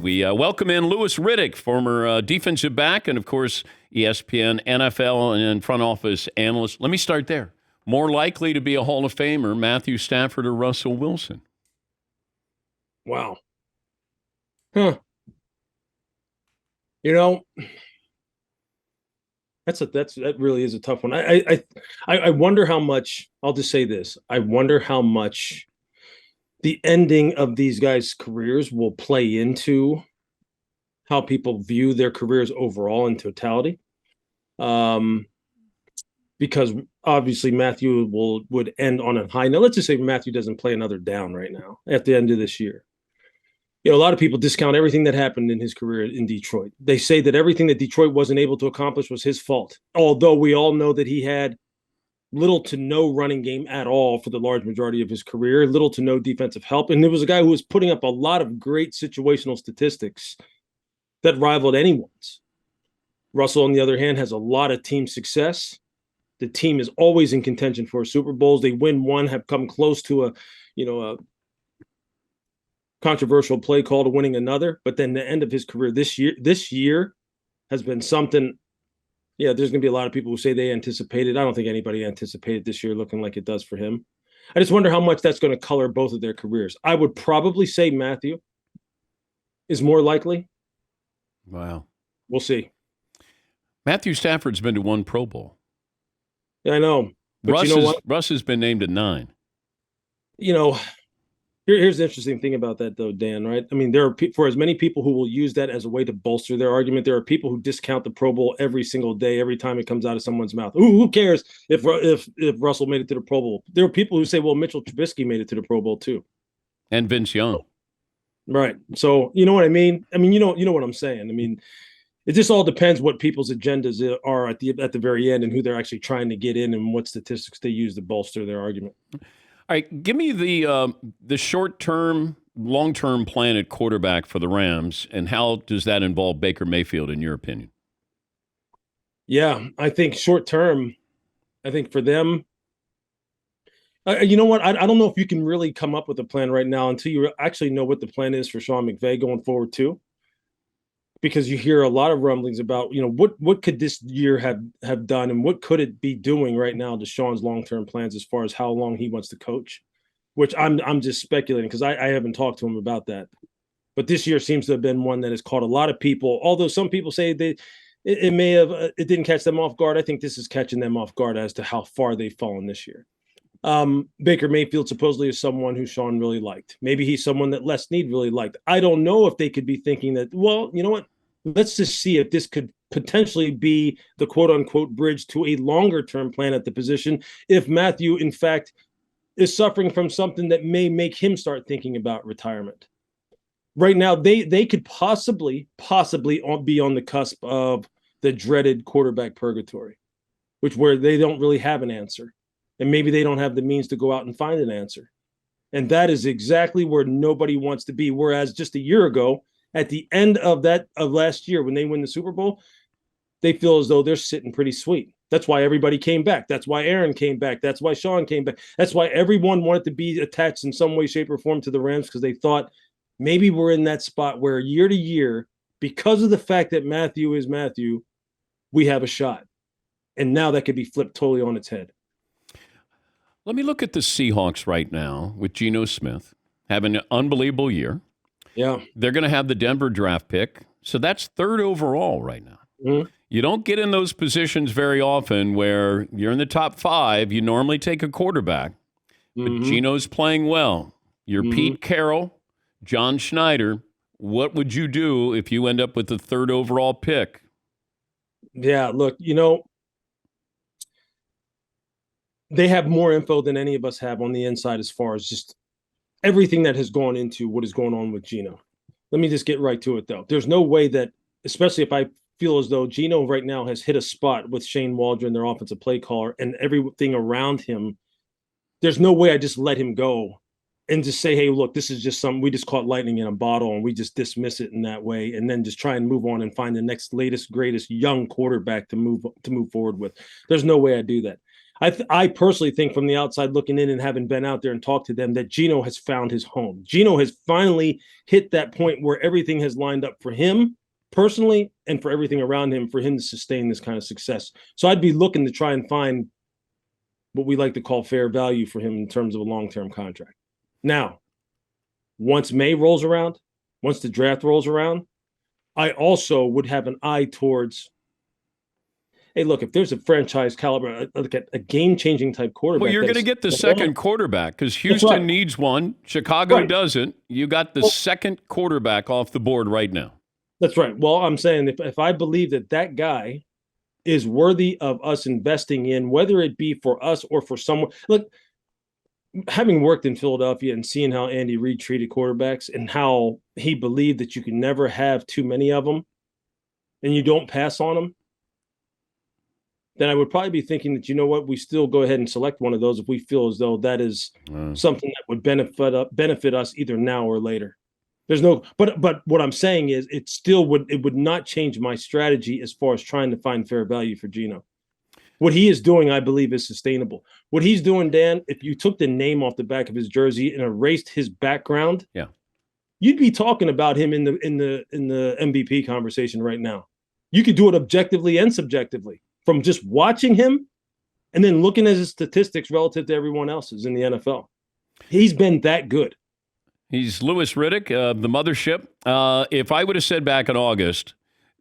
we welcome in Louis Riddick, former defensive back and, of course, ESPN, NFL, and front office analyst. Let me start there. More likely to be a Hall of Famer, Matthew Stafford or Russell Wilson? Wow. Huh. You know, that really is a tough one. I wonder how much, I'll just say this. I wonder how much the ending of these guys' careers will play into how people view their careers overall in totality. Because obviously Matthew would end on a high note. Let's just say Matthew doesn't play another down right now at the end of this year. You know, a lot of people discount everything that happened in his career in Detroit. They say that everything that Detroit wasn't able to accomplish was his fault, although we all know that he had little to no running game at all for the large majority of his career, little to no defensive help. And there was a guy who was putting up a lot of great situational statistics that rivaled anyone's. Russell, on the other hand, has a lot of team success. The team is always in contention for Super Bowls. They win one, have come close to a controversial play call to winning another. But then the end of his career this year has been something. Yeah, there's going to be a lot of people who say they anticipated. I don't think anybody anticipated this year looking like it does for him. I just wonder how much that's going to color both of their careers. I would probably say Matthew is more likely. Wow. We'll see. Matthew Stafford's been to one Pro Bowl. Yeah, I know. But Russ has been named to 9. You know, here's the interesting thing about that, though, Dan, right? I mean, there are for as many people who will use that as a way to bolster their argument, there are people who discount the Pro Bowl every single day, every time it comes out of someone's mouth. Ooh, who cares if Russell made it to the Pro Bowl? There are people who say, well, Mitchell Trubisky made it to the Pro Bowl too. And Vince Young. Right. So, you know what I mean? I mean, you know what I'm saying. I mean, it just all depends what people's agendas are at the very end and who they're actually trying to get in and what statistics they use to bolster their argument. All right, give me the short-term, long-term plan at quarterback for the Rams, and how does that involve Baker Mayfield, in your opinion? Yeah, I think short-term, I think for them, you know what? I don't know if you can really come up with a plan right now until you actually know what the plan is for Sean McVay going forward too. Because you hear a lot of rumblings about, you know, what could this year have done and what could it be doing right now to Sean's long-term plans as far as how long he wants to coach, which I'm just speculating because I haven't talked to him about that. But this year seems to have been one that has caught a lot of people, although some people say it didn't catch them off guard. I think this is catching them off guard as to how far they've fallen this year. Baker Mayfield supposedly is someone who Sean really liked. Maybe he's someone that Les Snead really liked. I don't know if they could be thinking that, well, you know what? Let's just see if this could potentially be the quote unquote bridge to a longer term plan at the position. If Matthew, in fact, is suffering from something that may make him start thinking about retirement. Right now, they could possibly be on the cusp of the dreaded quarterback purgatory, where they don't really have an answer. And maybe they don't have the means to go out and find an answer. And that is exactly where nobody wants to be. Whereas just a year ago, at the end of last year, when they win the Super Bowl, they feel as though they're sitting pretty sweet. That's why everybody came back. That's why Aaron came back. That's why Sean came back. That's why everyone wanted to be attached in some way, shape, or form to the Rams, because they thought maybe we're in that spot where year to year, because of the fact that Matthew is Matthew, we have a shot. And now that could be flipped totally on its head. Let me look at the Seahawks right now with Geno Smith having an unbelievable year. Yeah. They're going to have the Denver draft pick. So that's 3rd overall right now. Mm-hmm. You don't get in those positions very often where you're in the top 5. You normally take a quarterback. But Geno's playing well. You're Pete Carroll, John Schneider. What would you do if you end up with the 3rd overall pick? Yeah, look, they have more info than any of us have on the inside as far as just everything that has gone into what is going on with Geno. Let me just get right to it, though. There's no way that, especially if I feel as though Geno right now has hit a spot with Shane Waldron, their offensive play caller, and everything around him, there's no way I just let him go and just say, hey, look, this is just something, we just caught lightning in a bottle and we just dismiss it in that way and then just try and move on and find the next latest, greatest young quarterback to move forward with. There's no way I do that. I personally think from the outside looking in and having been out there and talked to them that Geno has found his home. Geno has finally hit that point where everything has lined up for him personally and for everything around him for him to sustain this kind of success. So I'd be looking to try and find what we like to call fair value for him in terms of a long-term contract. Now, once May rolls around, once the draft rolls around, I also would have an eye towards, hey, look, if there's a franchise caliber, like a game-changing type quarterback. Well, you're going to get the second quarterback because Houston needs one. Chicago doesn't. You got the second quarterback off the board right now. That's right. Well, I'm saying if I believe that guy is worthy of us investing in, whether it be for us or for someone. Look, having worked in Philadelphia and seeing how Andy Reid treated quarterbacks and how he believed that you can never have too many of them and you don't pass on them, then I would probably be thinking that, you know what, we still go ahead and select one of those if we feel as though that is something that would benefit us either now or later. There's no, but what I'm saying is it would not change my strategy as far as trying to find fair value for Geno. What he is doing, I believe, is sustainable. What he's doing, Dan, if you took the name off the back of his jersey and erased his background, you'd be talking about him in the MVP conversation right now. You could do it objectively and subjectively from just watching him and then looking at his statistics relative to everyone else's in the NFL. He's been that good. He's Louis Riddick, the mothership. If I would have said back in August,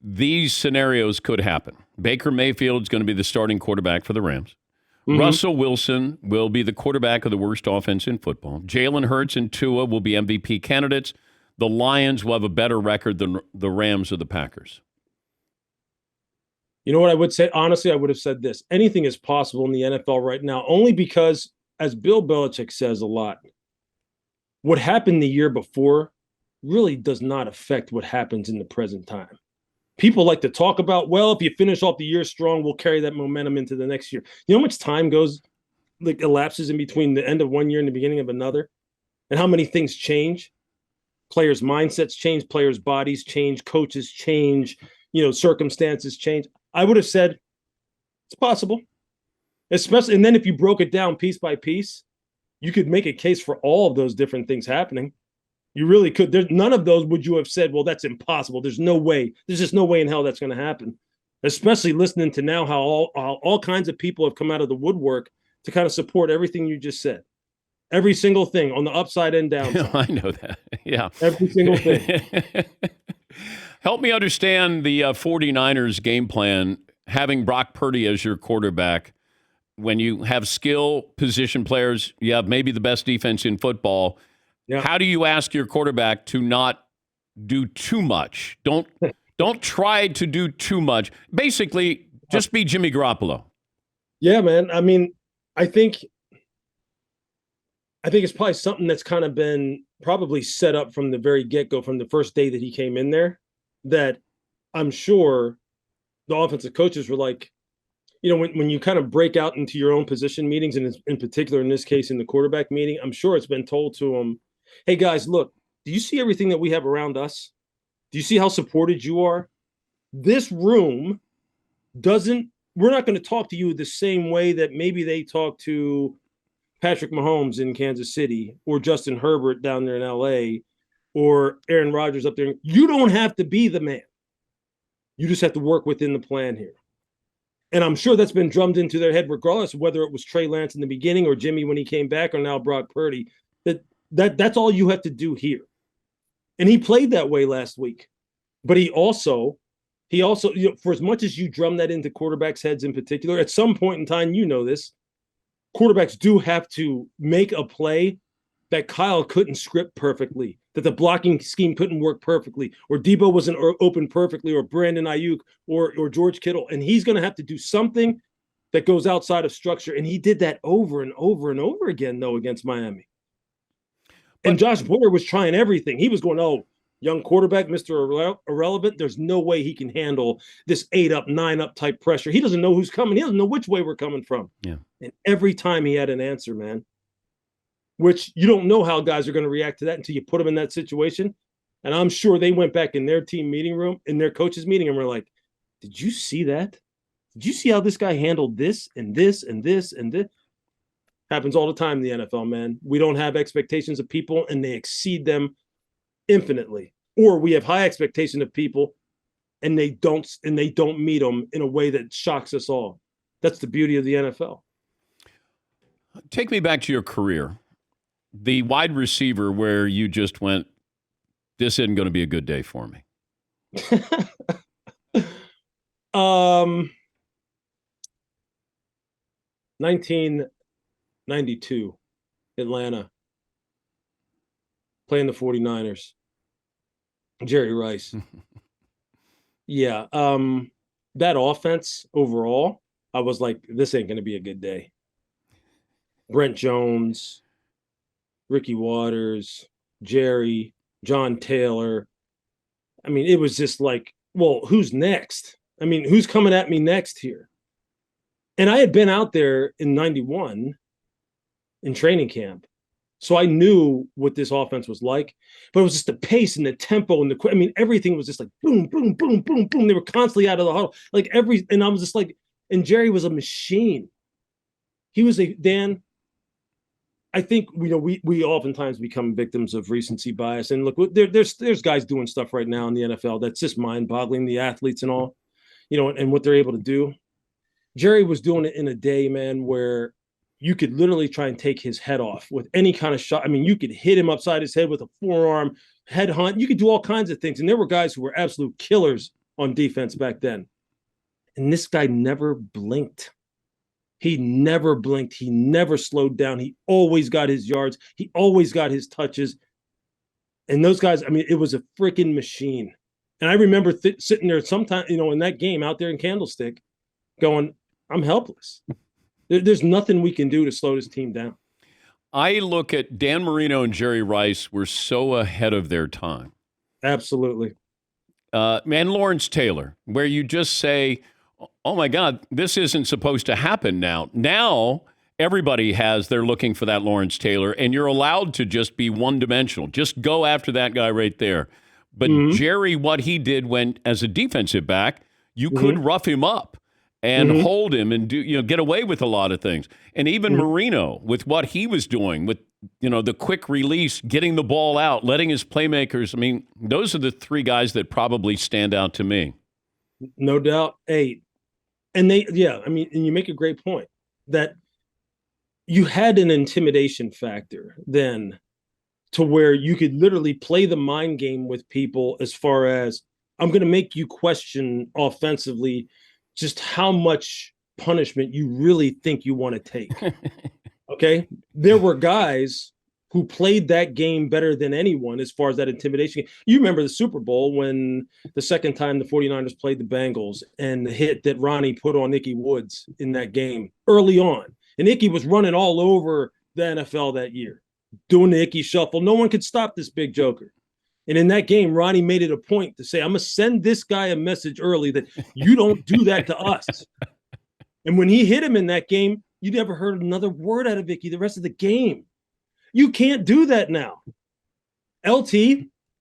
these scenarios could happen. Baker Mayfield's going to be the starting quarterback for the Rams. Mm-hmm. Russell Wilson will be the quarterback of the worst offense in football. Jalen Hurts and Tua will be MVP candidates. The Lions will have a better record than the Rams or the Packers. You know what I would say? Honestly, I would have said this. Anything is possible in the NFL right now, only because, as Bill Belichick says a lot, what happened the year before really does not affect what happens in the present time. People like to talk about, well, if you finish off the year strong, we'll carry that momentum into the next year. You know how much time elapses in between the end of one year and the beginning of another? And how many things change? Players' mindsets change, players' bodies change, coaches change, circumstances change. I would have said it's possible. Especially, and then if you broke it down piece by piece, you could make a case for all of those different things happening. You really could. There's none of those would you have said, well, that's impossible. There's no way. There's just no way in hell that's going to happen. Especially listening to now how all kinds of people have come out of the woodwork to kind of support everything you just said. Every single thing on the upside and downside. I know that. Yeah. Every single thing. Help me understand the 49ers game plan, having Brock Purdy as your quarterback. When you have skill position players, you have maybe the best defense in football. Yeah. How do you ask your quarterback to not do too much? Don't try to do too much. Basically, just be Jimmy Garoppolo. Yeah, man. I mean, I think it's probably something that's kind of been probably set up from the very get-go, from the first day that he came in there, that I'm sure the offensive coaches were like, when you kind of break out into your own position meetings, and in particular, in this case, in the quarterback meeting, I'm sure it's been told to them, hey, guys, look, do you see everything that we have around us? Do you see how supported you are? This room we're not going to talk to you the same way that maybe they talk to Patrick Mahomes in Kansas City or Justin Herbert down there in LA or Aaron Rodgers up there. You don't have to be the man. You just have to work within the plan here. And I'm sure that's been drummed into their head, regardless of whether it was Trey Lance in the beginning or Jimmy when he came back or now Brock Purdy, that's all you have to do here. And he played that way last week. But he also, for as much as you drum that into quarterbacks' heads in particular, at some point in time, this, quarterbacks do have to make a play that Kyle couldn't script perfectly, that the blocking scheme couldn't work perfectly, or Debo wasn't open perfectly, or Brandon Ayuk, or George Kittle. And he's going to have to do something that goes outside of structure. And he did that over and over and over again, though, against Miami. And Josh Boyer was trying everything. He was going, young quarterback, Mr. Irrelevant. There's no way he can handle this 8-up, 9-up type pressure. He doesn't know who's coming. He doesn't know which way we're coming from. Yeah. And every time he had an answer, man, which you don't know how guys are going to react to that until you put them in that situation. And I'm sure they went back in their team meeting room, in their coaches meeting, and were like, did you see that? Did you see how this guy handled this and this and this and this? Happens all the time in the NFL, man. We don't have expectations of people and they exceed them infinitely. Or we have high expectations of people and they don't meet them in a way that shocks us all. That's the beauty of the NFL. Take me back to your career. The wide receiver where you just went, this isn't going to be a good day for me. 1992, Atlanta, playing the 49ers. Jerry Rice. Yeah. That offense overall, I was like, this ain't going to be a good day. Brent Jones, Ricky Waters, Jerry, John Taylor. I mean, it was just like, well, who's next? I mean, who's coming at me next here? And I had been out there in 91 in training camp. So I knew what this offense was like, but it was just the pace and the tempo and everything was just like boom, boom, boom, boom, boom. They were constantly out of the huddle. And I was just like, and Jerry was a machine. He was Dan. I think we oftentimes become victims of recency bias. And look, there's guys doing stuff right now in the NFL that's just mind-boggling, the athletes and all, and what they're able to do. Jerry was doing it in a day, man, where you could literally try and take his head off with any kind of shot. I mean, you could hit him upside his head with a forearm, head hunt. You could do all kinds of things. And there were guys who were absolute killers on defense back then. And this guy never blinked. He never blinked. He never slowed down. He always got his yards. He always got his touches. And those guys, I mean, it was a freaking machine. And I remember sitting there sometime, in that game out there in Candlestick going, I'm helpless. There's nothing we can do to slow this team down. I look at Dan Marino and Jerry Rice were so ahead of their time. Absolutely. Man, Lawrence Taylor, where you just say, oh, my God, this isn't supposed to happen now. Now everybody they're looking for that Lawrence Taylor, and you're allowed to just be one-dimensional. Just go after that guy right there. But Jerry, what he did when, as a defensive back, you could rough him up and hold him and get away with a lot of things. And even Marino, with what he was doing, with the quick release, getting the ball out, letting his playmakers. I mean, those are the three guys that probably stand out to me. No doubt. And you make a great point that you had an intimidation factor then to where you could literally play the mind game with people as far as, I'm going to make you question offensively just how much punishment you really think you want to take. Okay. There were guys who played that game better than anyone as far as that intimidation. You remember the Super Bowl when the second time the 49ers played the Bengals and the hit that Ronnie put on Ickey Woods in that game early on. And Ickey was running all over the NFL that year, doing the Ickey shuffle. No one could stop this big joker. And in that game, Ronnie made it a point to say, I'm going to send this guy a message early that you don't do that to us. And when he hit him in that game, you never heard another word out of Ickey the rest of the game. You can't do that now. LT,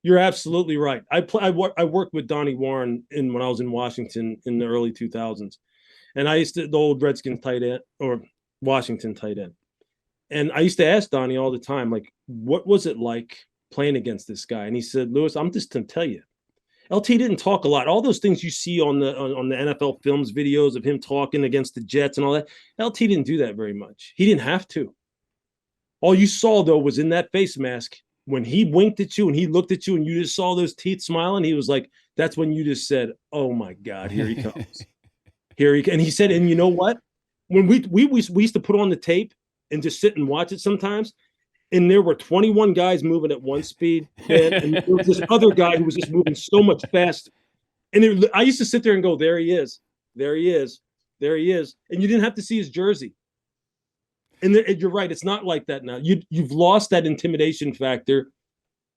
you're absolutely right. I worked with Donnie Warren when I was in Washington in the early 2000s. And I used to, the old Redskins tight end or Washington tight end. And I used to ask Donnie all the time, like, what was it like playing against this guy? And he said, Lewis, I'm just going to tell you, LT didn't talk a lot. All those things you see on the NFL films, videos of him talking against the Jets and all that, LT didn't do that very much. He didn't have to. All you saw, though, was in that face mask, when he winked at you and he looked at you and you just saw those teeth smiling, he was like, that's when you just said, oh, my God, here he comes. And he said, and you know what? When we used to put on the tape and just sit and watch it sometimes, and there were 21 guys moving at one speed, and there was this other guy who was just moving so much faster. And I used to sit there and go, there he is. There he is. There he is. And you didn't have to see his jersey. And you're right. It's not like that now. You've lost that intimidation factor.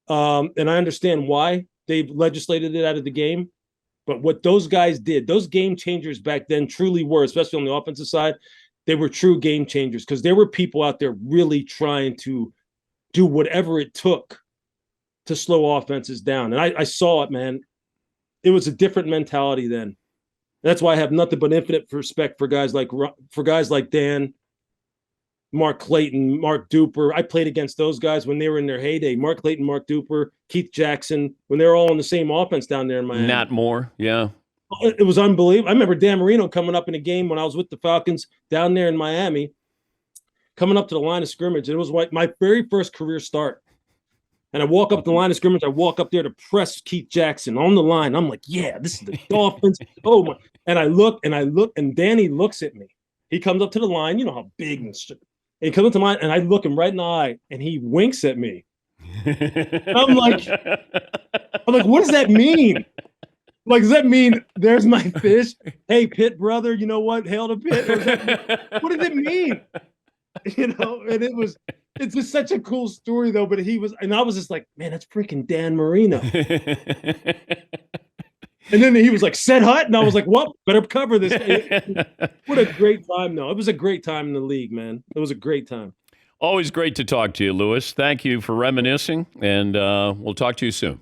And I understand why they've legislated it out of the game. But what those guys did, those game changers back then truly were, especially on the offensive side, they were true game changers because there were people out there really trying to do whatever it took to slow offenses down. And I saw it, man. It was a different mentality then. That's why I have nothing but infinite respect for guys like Dan, Mark Clayton, Mark Duper. I played against those guys when they were in their heyday. Mark Clayton, Mark Duper, Keith Jackson, when they were all on the same offense down there in Miami. Nat Moore, yeah. It was unbelievable. I remember Dan Marino coming up in a game when I was with the Falcons down there in Miami, coming up to the line of scrimmage. It was like my very first career start. And I walk up the line of scrimmage. I walk up there to press Keith Jackson on the line. I'm like, yeah, this is the Dolphins. Oh my! And I look, and Danny looks at me. He comes up to the line. You know how big and he comes up to mine, and I look him right in the eye, and he winks at me. I'm like, what does that mean? Like, does that mean there's my fish? Hey, Pitt brother, you know what? Hail to Pitt. What does it mean? And it's just such a cool story though. But I was just like, man, that's freaking Dan Marino. And then he was like, set hut, and I was like, well, better cover this. What a great time though. It was a great time in the league, man. It was a great time. Always great to talk to you, Louis. Thank you for reminiscing, and we'll talk to you soon.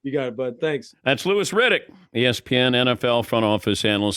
You got it, bud. Thanks. That's Louis Riddick, ESPN NFL front office analyst.